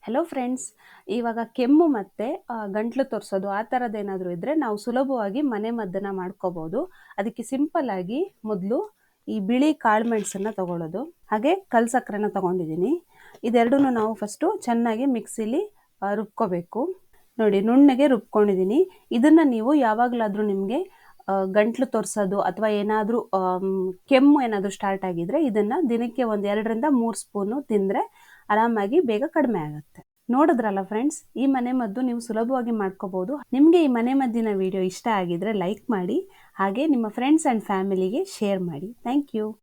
Hello friends, ಇವಾಗ ಕೆಮ್ಮು ಮತ್ತು ಗಂಟ್ಲು ತೊರ್ಸೋದು ಆ ಥರದ್ದೇನಾದರೂ ಇದ್ದರೆ ನಾವು ಸುಲಭವಾಗಿ ಮನೆ ಮದ್ದನ್ನು ಮಾಡ್ಕೋಬೋದು. ಅದಕ್ಕೆ ಸಿಂಪಲ್ಲಾಗಿ ಮೊದಲು ಈ ಬಿಳಿ ಕಾಳು ಮೆಣಸನ್ನು ತಗೊಳ್ಳೋದು, ಹಾಗೆ ಕಲ್ ಸಕ್ಕರೆನ ತೊಗೊಂಡಿದ್ದೀನಿ. ಇದೆರಡನ್ನೂ ನಾವು ಫಸ್ಟು ಚೆನ್ನಾಗಿ ಮಿಕ್ಸಿಲಿ ರುಬ್ಕೋಬೇಕು. ನೋಡಿ, ನುಣ್ಣಗೆ ರುಬ್ಕೊಂಡಿದ್ದೀನಿ. ಇದನ್ನು ನೀವು ಯಾವಾಗಲಾದರೂ ನಿಮಗೆ ಗಂಟ್ಲು ತೊರ್ಸೋದು ಅಥವಾ ಏನಾದರೂ ಕೆಮ್ಮು ಏನಾದರೂ ಸ್ಟಾರ್ಟ್ ಆಗಿದ್ರೆ ಇದನ್ನು ದಿನಕ್ಕೆ ಒಂದು 2ರಿಂದ 3 ಸ್ಪೂನು ತಿಂದರೆ ಆರಾಮಾಗಿ ಬೇಗ ಕಡಿಮೆ ಆಗುತ್ತೆ. ನೋಡಿದ್ರಲ್ಲ ಫ್ರೆಂಡ್ಸ್, ಈ ಮನೆ ಮದ್ದು ನೀವು ಸುಲಭವಾಗಿ ಮಾಡ್ಕೋಬಹುದು. ನಿಮಗೆ ಈ ಮನೆ ಮದ್ದಿನ ವಿಡಿಯೋ ಇಷ್ಟ ಆಗಿದ್ರೆ ಲೈಕ್ ಮಾಡಿ, ಹಾಗೆ ನಿಮ್ಮ ಫ್ರೆಂಡ್ಸ್ ಆ್ಯಂಡ್ ಫ್ಯಾಮಿಲಿಗೆ ಶೇರ್ ಮಾಡಿ. Thank you.